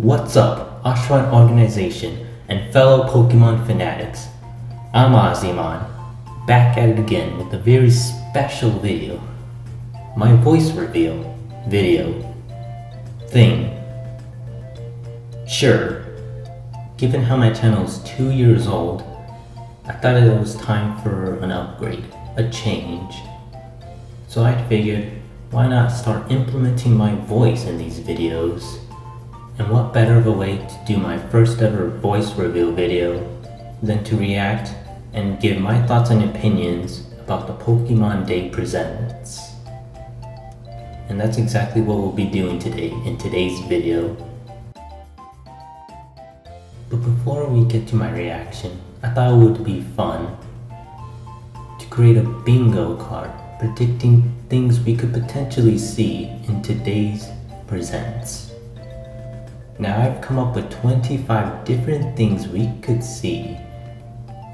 What's up, Ashwan organization and fellow Pokemon fanatics? I'm Ozzy, back at it again with a very special video. My voice reveal video thing. Sure, given how my channel is 2 years old, I thought it was time for an upgrade, a change. So I figured, why not start implementing my voice in these videos? And what better of a way to do my first ever voice reveal video than to react and give my thoughts and opinions about the Pokemon Day Presents. And that's exactly what we'll be doing today in today's video. But before we get to my reaction, I thought it would be fun to create a bingo card predicting things we could potentially see in today's Presents. Now I've come up with 25 different things we could see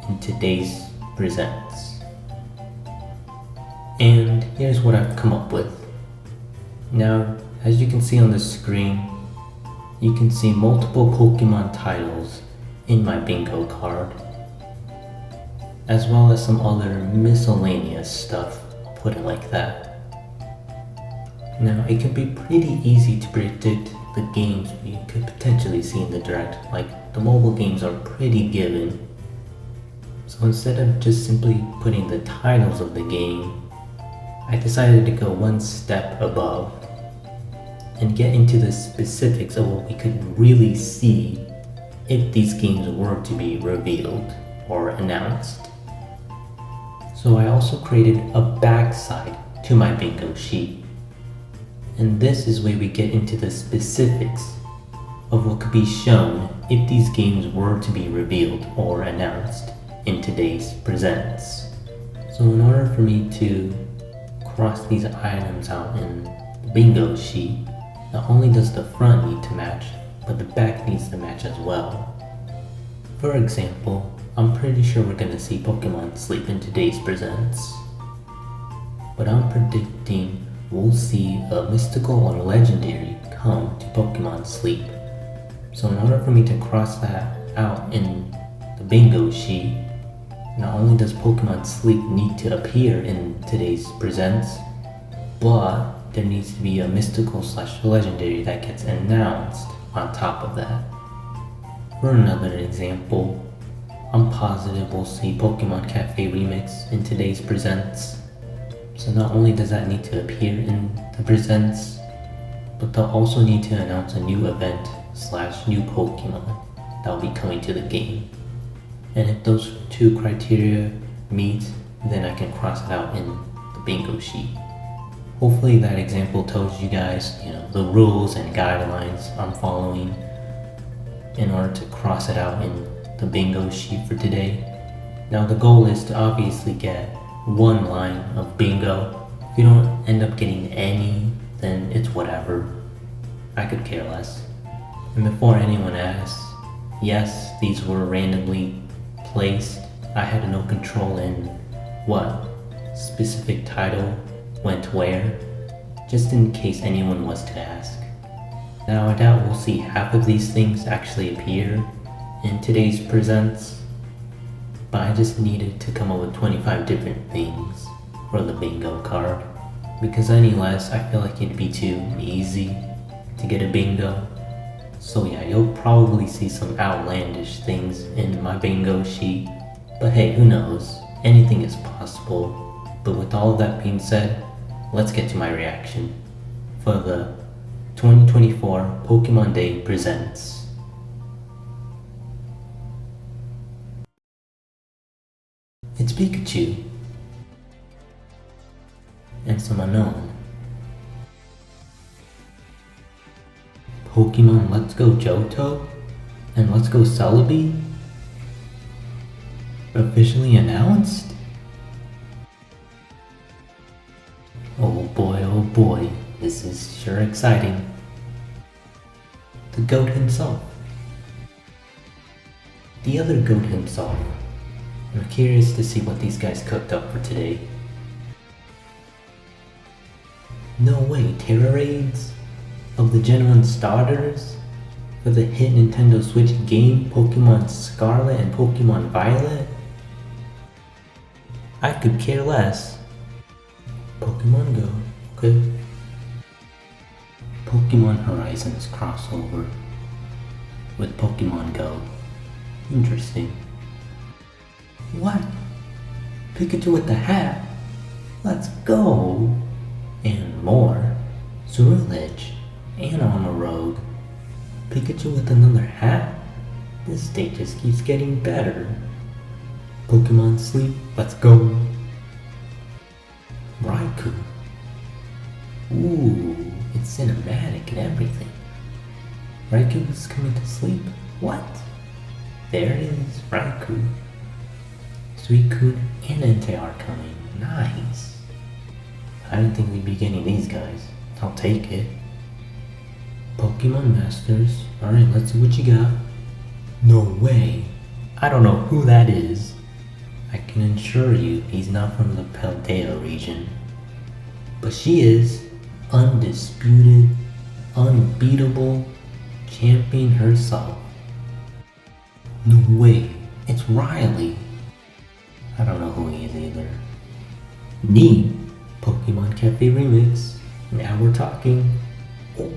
in today's Presents. And here's what I've come up with. Now, as you can see on the screen, you can see multiple Pokemon titles in my bingo card, as well as some other miscellaneous stuff, I'll put it like that. Now, it can be pretty easy to predict the games we could potentially see in the direct, like the mobile games are pretty given. So instead of just simply putting the titles of the game, I decided to go one step above and get into the specifics of what we could really see if these games were to be revealed or announced. So I also created a backside to my bingo sheet. And this is where we get into the specifics of what could be shown if these games were to be revealed or announced in today's Presents. So in order for me to cross these items out in the bingo sheet, not only does the front need to match, but the back needs to match as well. For example, I'm pretty sure we're gonna see Pokemon Sleep in today's Presents. But I'm predicting we'll see a mystical or legendary come to Pokemon Sleep. So in order for me to cross that out in the bingo sheet, not only does Pokemon Sleep need to appear in today's Presents, but there needs to be a mystical / legendary that gets announced on top of that. For another example, I'm positive we'll see Pokemon Café Remix in today's Presents. So not only does that need to appear in the Presents, but they'll also need to announce a new event / new Pokemon that will be coming to the game. And if those two criteria meet, then I can cross it out in the bingo sheet. Hopefully that example tells you guys, the rules and guidelines I'm following in order to cross it out in the bingo sheet for today. Now the goal is to obviously get one line of bingo. If you don't end up getting any, then it's whatever. I could care less. And before anyone asks, yes, these were randomly placed. I had no control in what specific title went where, just in case anyone was to ask. Now I doubt we'll see half of these things actually appear in today's Presents, but I just needed to come up with 25 different things for the bingo card, because any less I feel like it'd be too easy to get a bingo. So yeah, you'll probably see some outlandish things in my bingo sheet, but hey, who knows, anything is possible. But with all of that being said, let's get to my reaction for the 2024 Pokemon Day Presents. It's Pikachu and some unknown. Pokemon Let's Go Johto and Let's Go Celebi officially announced? Oh boy, this is sure exciting. The GOAT himself. The other GOAT himself. I'm curious to see what these guys cooked up for today. No way, Terra Raids? Of the Gen 1 starters? for the hit Nintendo Switch game Pokemon Scarlet and Pokemon Violet? I could care less. Pokemon Go, okay. Pokemon Horizons crossover with Pokemon Go. Interesting. What? Pikachu with the hat? Let's go! And more. Ceruledge and Rogue. Pikachu with another hat? This state just keeps getting better. Pokemon Sleep, let's go! Raikou. Ooh, it's cinematic and everything. Raikou is coming to sleep? What? There it is, Raikou. Suicune and Entei are coming. Nice. I didn't think we'd be getting these guys. I'll take it. Pokemon Masters. Alright, let's see what you got. No way. I don't know who that is. I can assure you he's not from the Paldea region. But she is undisputed, unbeatable champion herself. No way. It's Riley. I don't know who he is either. Neat. Pokemon Café remix. Now we're talking. Oh,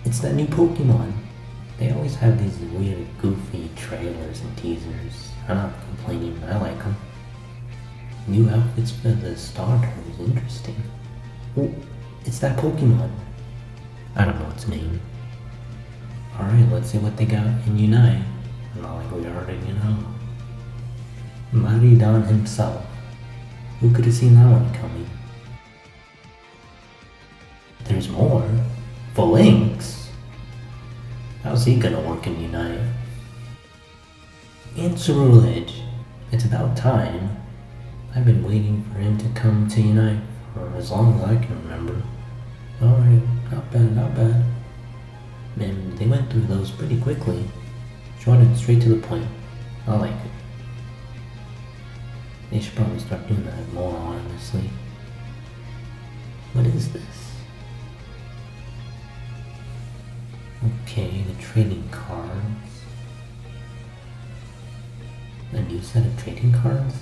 it's that new Pokemon. They always have these weird, goofy trailers and teasers. I'm not complaining. I like them. New outfits for the starters. Interesting. Oh, it's that Pokemon. I don't know its name. Alright, let's see what they got in Unite. Not like we already know. Maridon himself. Who could have seen that one coming? There's more. Phalanx. How's he gonna work in Unite? And Ceruledge. It's about time. I've been waiting for him to come to Unite for as long as I can remember. Alright, not bad, not bad. Man, they went through those pretty quickly. Short and straight to the point. I like it. They should probably start doing that more, honestly. What is this? Okay, the trading cards. A new set of trading cards?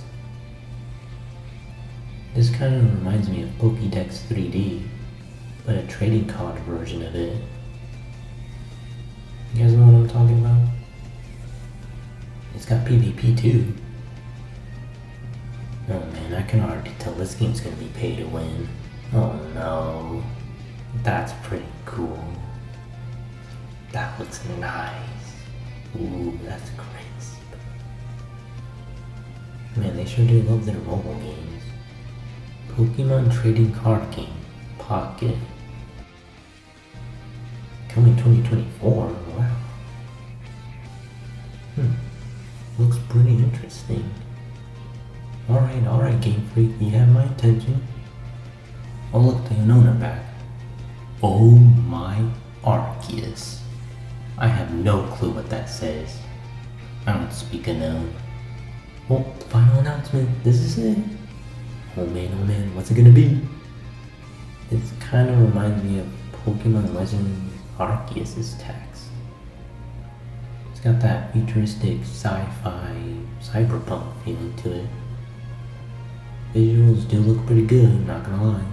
This kind of reminds me of Pokédex 3D, but a trading card version of it. You guys know what I'm talking about? It's got PvP too. Oh man, I can already tell this game's gonna be pay to win. Oh no. That's pretty cool. That looks nice. Ooh, that's crisp. Man, they sure do love their mobile games. Pokemon trading card game, Poké. Coming 2024, wow. Looks pretty interesting. Alright, Game Freak, you have my attention. Oh look, the Unknown are back. Oh my Arceus. I have no clue what that says. I don't speak Unknown. Well, final announcement, this is it. Oh man, what's it gonna be? It kind of reminds me of Pokemon Legends Arceus' text. It's got that futuristic sci-fi cyberpunk feeling to it. Visuals do look pretty good, not gonna lie.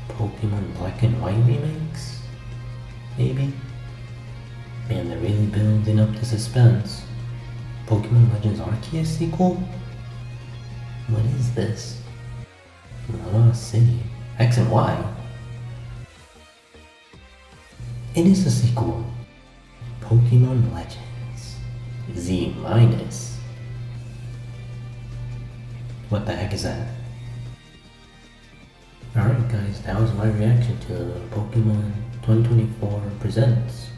Pokemon Black and White remakes? Maybe? Man, they're really building up the suspense. Pokemon Legends Arceus sequel? What is this? Lost City. X and Y? It is a sequel. Pokemon Legends. Z minus. What the heck is that? Alright guys, that was my reaction to Pokemon 2024 Presents.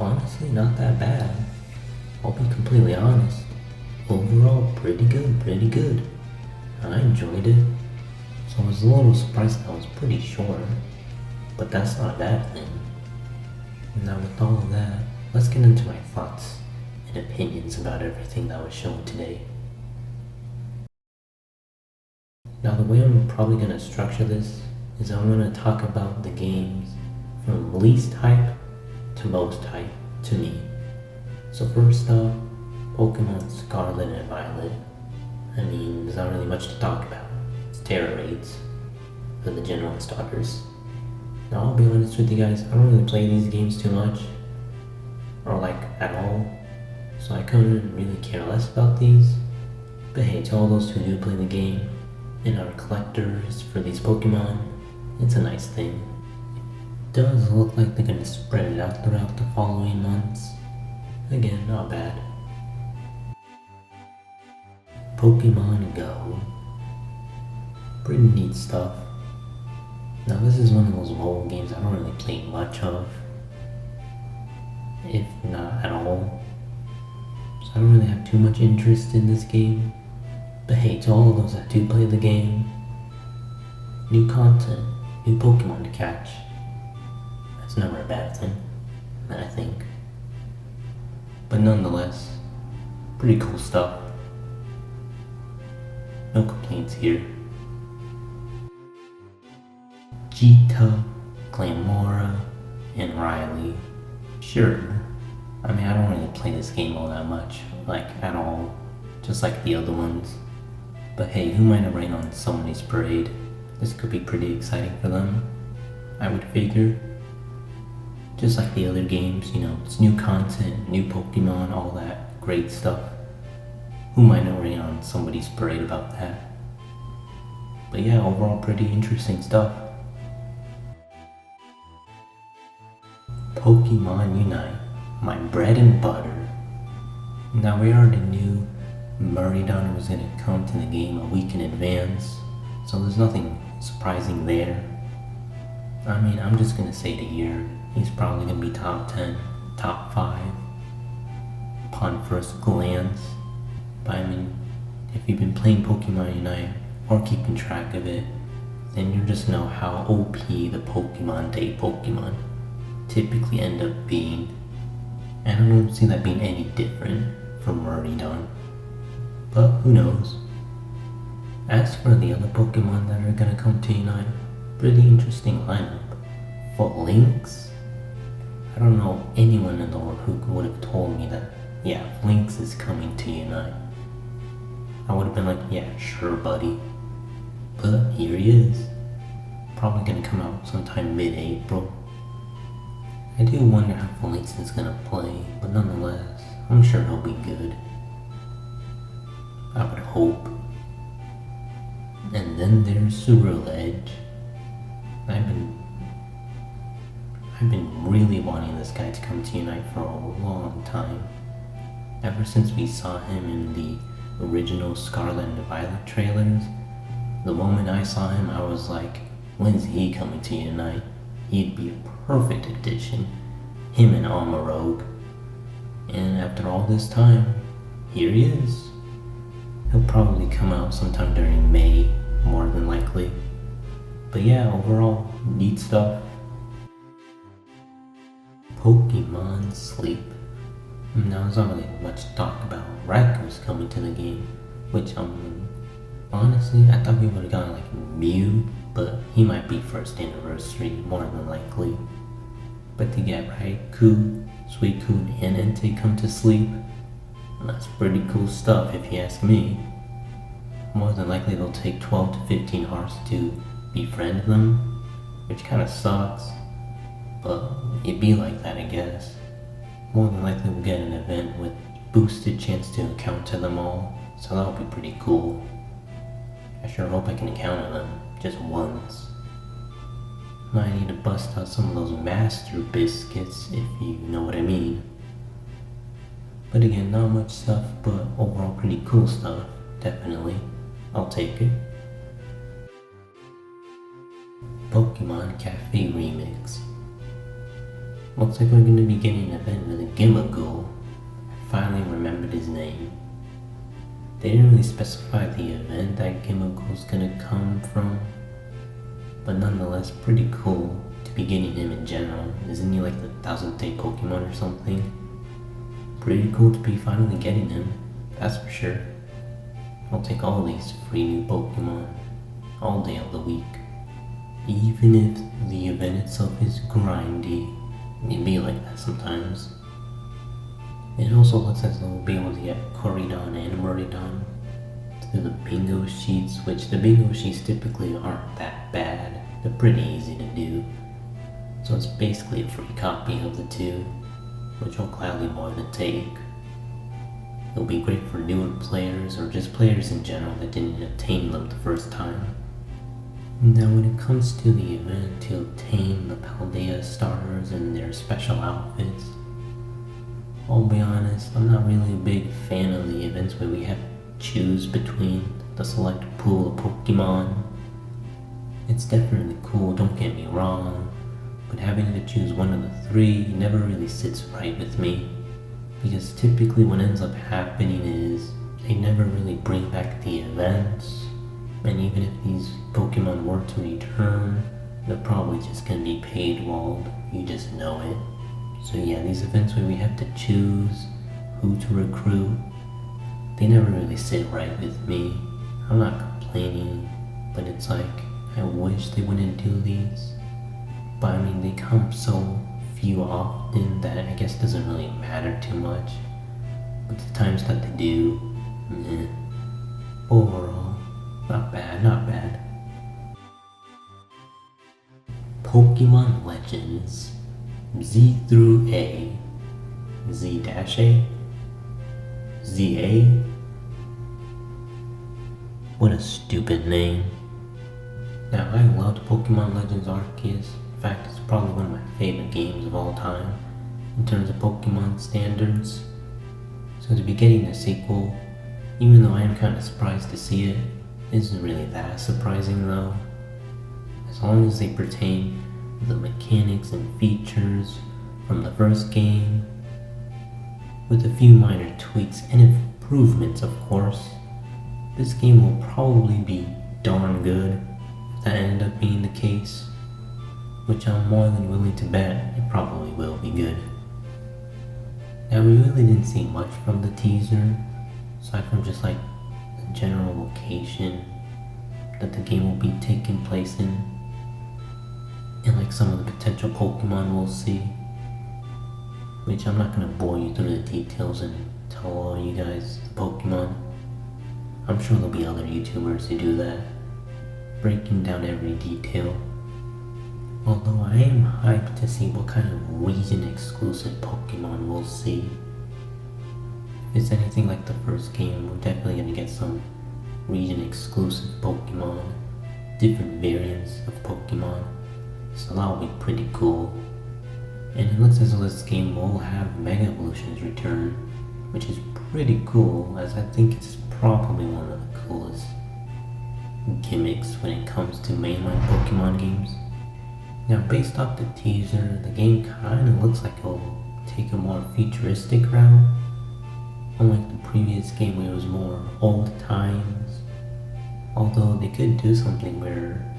Honestly, not that bad. I'll be completely honest. Overall, pretty good. I enjoyed it. So I was a little surprised that I was pretty short. But that's not a bad thing. Now with all of that, let's get into my thoughts and opinions about everything that was shown today. Now the way I'm probably going to structure this is I'm going to talk about the games from least hype to to most hype to me. So first up, Pokemon Scarlet and Violet. I mean, there's not really much to talk about. It's Terra raids for the general starters. Now I'll be honest with you guys, I don't really play these games too much, or like at all, so I couldn't really care less about these. But hey, to all those who do play the game and are collectors for these Pokemon, it's a nice thing. It does look like they're gonna spread it out throughout the following months. Again, not bad. Pokemon Go. Pretty neat stuff. Now this is one of those mobile games I don't really play much of, if not at all. So I don't really have too much interest in this game. But hey, to all of those that do play the game, new content, new Pokemon to catch. That's never a bad thing, I think. But nonetheless, pretty cool stuff. No complaints here. Jita, Glamora, and Riley. Sure. I mean, I don't really play this game all that much, like at all, just like the other ones. But hey, who might have rain on somebody's parade? This could be pretty exciting for them, I would figure. Just like the other games, you know, it's new content, new Pokemon, all that great stuff. Who might not rain on somebody's parade about that? But yeah, overall pretty interesting stuff. Pokemon Unite, my bread and butter. Now we already knew Murraydon was gonna come to the game a week in advance, so there's nothing surprising there. I mean, I'm just gonna say the year, he's probably gonna be top 10, top 5, upon first glance. But I mean, if you've been playing Pokemon Unite, or keeping track of it, then you just know how OP the Pokemon Day Pokemon typically end up being. And I don't see that being any different from Murraydon. But who knows. As for the other Pokemon that are gonna come to Unite, pretty interesting lineup. For Lynx, I don't know anyone in the world who would have told me that, yeah, Lynx is coming to Unite. I would have been like, yeah, sure buddy. But here he is. Probably gonna come out sometime mid-April. I do wonder how Lynx is gonna play, but nonetheless, I'm sure he'll be good. I would hope. And then there's Edge. I've been really wanting this guy to come to Unite for a long time. Ever since we saw him in the original Scarlet and Violet trailers, the moment I saw him, I was like, when's he coming to Unite? He'd be a perfect addition. Him and Amarogue. And after all this time, here he is. He'll probably come out sometime during May, more than likely. But yeah, overall, neat stuff. Pokemon Sleep. Now there's not really much to talk about. Raikou coming to the game, which honestly, I thought we would have gotten like Mew, but he might be first anniversary, more than likely. But to get Raikou, Suicune, and Entei come to Sleep, that's pretty cool stuff if you ask me. More than likely they'll take 12 to 15 hearts to befriend them, which kinda sucks, but it'd be like that I guess. More than likely we'll get an event with boosted chance to encounter them all, so that'll be pretty cool. I sure hope I can encounter them, just once. Might need to bust out some of those master biscuits, if you know what I mean. But again, not much stuff, but overall pretty cool stuff, definitely. I'll take it. Pokemon Café Remix. Looks like we're going to be getting an event with a Gimmighoul. I finally remembered his name. They didn't really specify the event that Gimmighoul's going to come from, but nonetheless pretty cool to be getting him in general. Isn't he like the 1000th day Pokemon or something? Pretty cool to be finally getting him, that's for sure. I'll take all these free new Pokemon all day of the week. Even if the event itself is grindy, It'd be like that sometimes. It also looks as though we'll be able to get Corridon and Muridon through the bingo sheets, which the bingo sheets typically aren't that bad. They're pretty easy to do. So it's basically a free copy of the two, which I'll gladly more than take. It'll be great for newer players or just players in general that didn't obtain them the first time. Now when it comes to the event to obtain the Paldea starters and their special outfits, I'll be honest, I'm not really a big fan of the events where we have to choose between the select pool of Pokemon. It's definitely cool, don't get me wrong, but having to choose one of the three never really sits right with me, because typically what ends up happening is they never really bring back the events, and even if these Pokemon were to return, they're probably just gonna be paywalled, you just know it. So yeah, these events where we have to choose who to recruit, they never really sit right with me. I'm not complaining, but it's like, I wish they wouldn't do these. But I mean, they come so few often that I guess doesn't really matter too much. But the times that they do, overall, not bad, not bad. Pokemon Legends Z through A, Z-A, ZA? What a stupid name. Now, I loved Pokemon Legends Arceus. In fact, it's probably one of my favorite games of all time in terms of Pokemon standards. So to be getting a sequel, even though I am kind of surprised to see it, isn't really that surprising though. As long as they pertain to the mechanics and features from the first game, with a few minor tweaks and improvements of course, this game will probably be darn good if that ended up being the case, which I'm more than willing to bet it probably will be good. Now we really didn't see much from the teaser, aside from just like the general location that the game will be taking place in, and like some of the potential Pokemon we'll see, which I'm not going to bore you through the details and tell all you guys the Pokemon. I'm sure there'll be other YouTubers who do that, breaking down every detail. Although I am hyped to see what kind of region-exclusive Pokemon we'll see. If it's anything like the first game, we're definitely going to get some region-exclusive Pokemon, different variants of Pokemon, so that'll be pretty cool. And it looks as though this game will have Mega Evolutions return, which is pretty cool, as I think it's probably one of the coolest gimmicks when it comes to mainline Pokemon games. Now, based off the teaser, the game kinda looks like it'll take a more futuristic route, unlike the previous game where it was more old times. Although they could do something where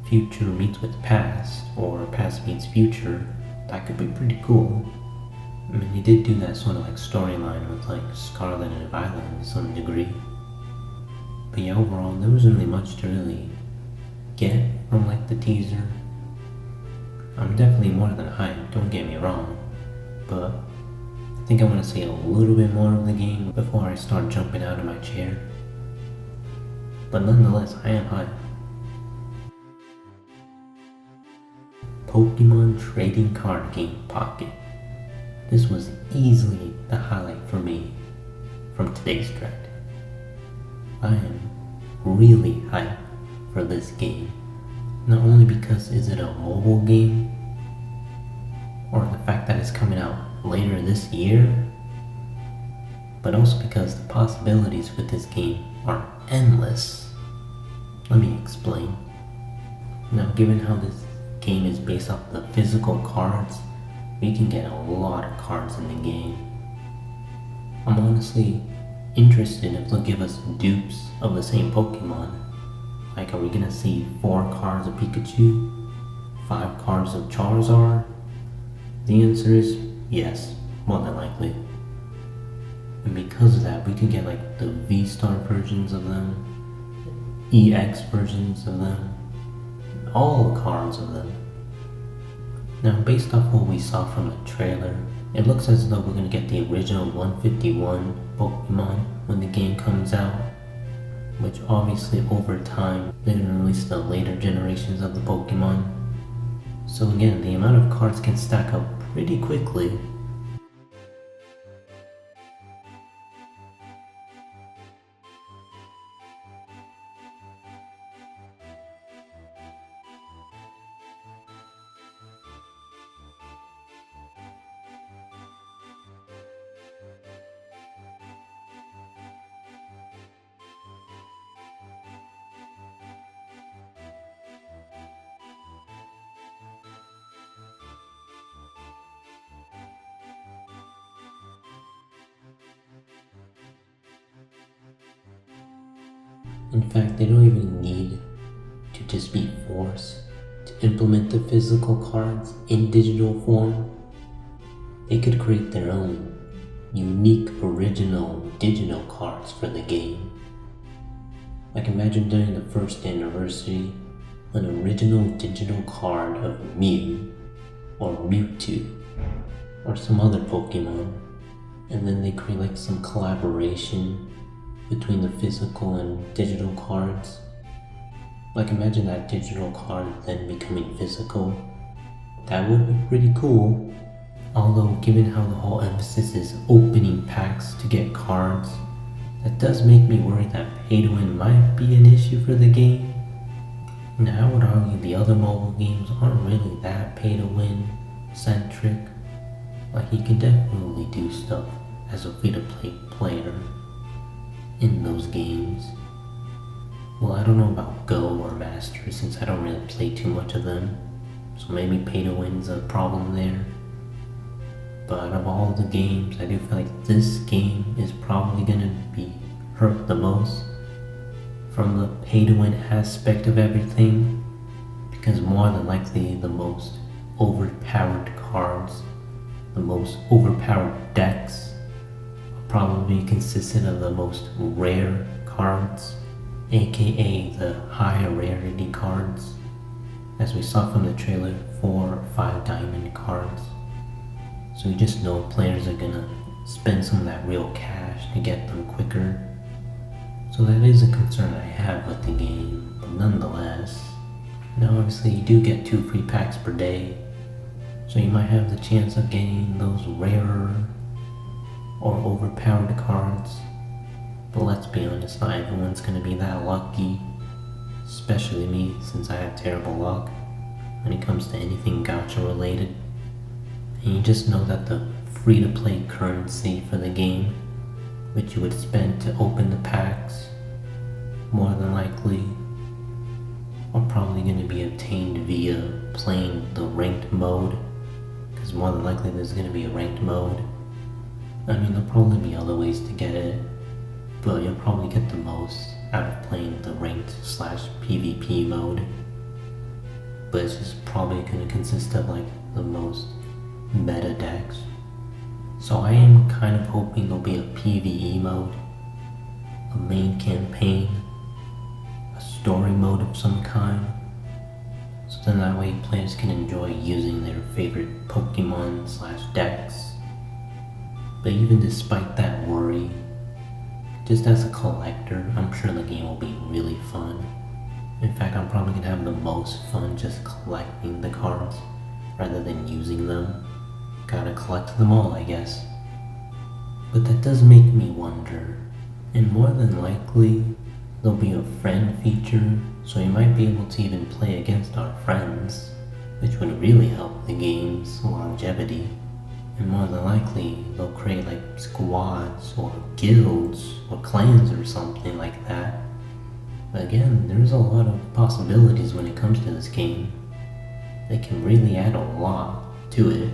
future meets with past, or past meets future, that could be pretty cool. I mean, they did do that sort of like storyline with like Scarlet and Violet to some degree. But yeah, overall, there wasn't really much to really get from like the teaser. I'm definitely more than hyped, don't get me wrong, but I think I want to see a little bit more of the game before I start jumping out of my chair. But nonetheless, I am hyped. Pokemon Trading Card Game Pocket. This was easily the highlight for me from today's direct. I am really hyped for this game. Not only because is it a mobile game, or the fact that it's coming out later this year, but also because the possibilities with this game are endless. Let me explain. Now, given how this game is based off the physical cards, we can get a lot of cards in the game. I'm honestly interested if they'll give us dupes of the same Pokemon. Like, are we gonna see 4 cards of Pikachu? 5 cards of Charizard? The answer is yes, more than likely. And because of that, we can get like the V-Star versions of them, EX versions of them, all the cards of them. Now, based off what we saw from the trailer, it looks as though we're going to get the original 151 Pokemon when the game comes out, which obviously over time they're going to release the later generations of the Pokemon. So again, the amount of cards can stack up pretty quickly. In fact, they don't even need to just be forced to implement the physical cards in digital form. They could create their own unique, original digital cards for the game. Like imagine during the first anniversary, an original digital card of Mew or Mewtwo or some other Pokemon, and then they create like some collaboration between the physical and digital cards. Like imagine that digital card then becoming physical. That would be pretty cool. Although given how the whole emphasis is opening packs to get cards, that does make me worry that pay to win might be an issue for the game. Now I would argue the other mobile games aren't really that pay to win centric. Like you can definitely do stuff as a free to play player in those games. Well, I don't know about Go or Master since I don't really play too much of them, so maybe pay to win's a problem there. But out of all the games, I do feel like this game is probably gonna be hurt the most from the pay to win aspect of everything, because more than likely the most overpowered cards, the most overpowered decks probably consisted of the most rare cards, aka the high rarity cards, as we saw from the trailer, 4 or 5 diamond cards. So you just know players are gonna spend some of that real cash to get them quicker. So that is a concern I have with the game, but nonetheless. Now obviously you do get 2 free packs per day, so you might have the chance of getting those rarer or overpowered cards, but let's be honest, not everyone's gonna be that lucky, especially me since I have terrible luck when it comes to anything gacha related. And you just know that the free to play currency for the game, which you would spend to open the packs, more than likely are probably going to be obtained via playing the ranked mode, because more than likely there's going to be a ranked mode. I mean, there'll probably be other ways to get it, but you'll probably get the most out of playing the ranked / PvP mode. But it's just probably going to consist of like the most meta decks. So I am kind of hoping there'll be a PvE mode, a main campaign, a story mode of some kind, so then that way players can enjoy using their favorite Pokemon / decks. But even despite that worry, just as a collector, I'm sure the game will be really fun. In fact, I'm probably gonna have the most fun just collecting the cards rather than using them. Gotta collect them all, I guess. But that does make me wonder, and more than likely, there'll be a friend feature, so you might be able to even play against our friends, which would really help the game's longevity. And more than likely, they'll create like squads or guilds or clans or something like that. But again, there's a lot of possibilities when it comes to this game. They can really add a lot to it.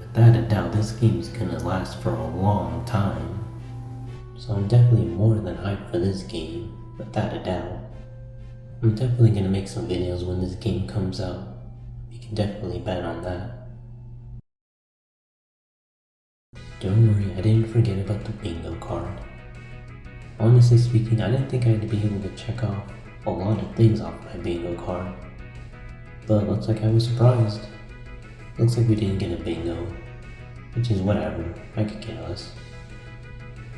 Without a doubt, this game is gonna last for a long time. So I'm definitely more than hyped for this game, without a doubt. I'm definitely gonna make some videos when this game comes out. You can definitely bet on that. Don't worry, I didn't forget about the bingo card. Honestly speaking, I didn't think I'd be able to check off a lot of things off my bingo card. But it looks like I was surprised. Looks like we didn't get a bingo, which is whatever, I could care less.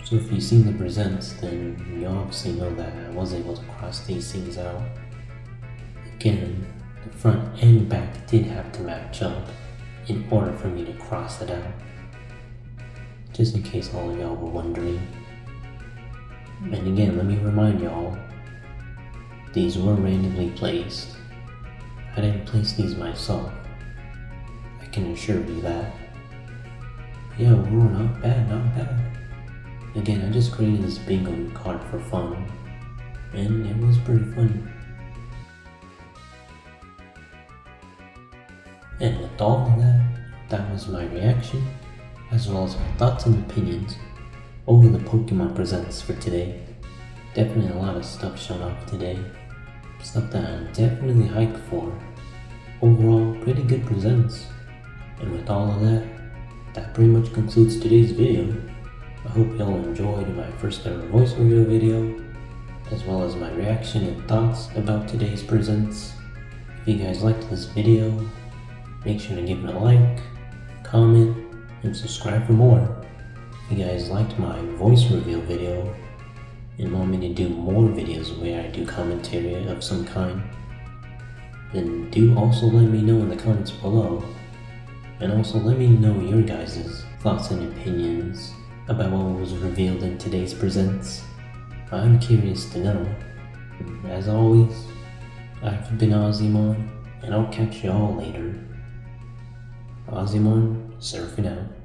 So if you've seen the presents, then you obviously know that I was able to cross these things out. Again, the front and back did have to match up in order for me to cross it out. Just in case all of y'all were wondering. And again, let me remind y'all, these were randomly placed. I didn't place these myself. I can assure you that. Yeah, overall, not bad, not bad. Again, I just created this bingo card for fun, and it was pretty funny. And with all of that, that was my reaction, as well as my thoughts and opinions over the Pokemon presents for today. Definitely a lot of stuff shown off today. Stuff that I'm definitely hyped for. Overall, pretty good presents. And with all of that, that pretty much concludes today's video. I hope y'all enjoyed my first ever voice reveal video, as well as my reaction and thoughts about today's presents. If you guys liked this video, make sure to give it a like, comment, and subscribe for more. If you guys liked my voice reveal video and want me to do more videos where I do commentary of some kind, then do also let me know in the comments below. And also let me know your guys' thoughts and opinions about what was revealed in today's presents. I'm curious to know. As always, I've been Ozzymon, and I'll catch y'all later. Ozzymon, surfing out.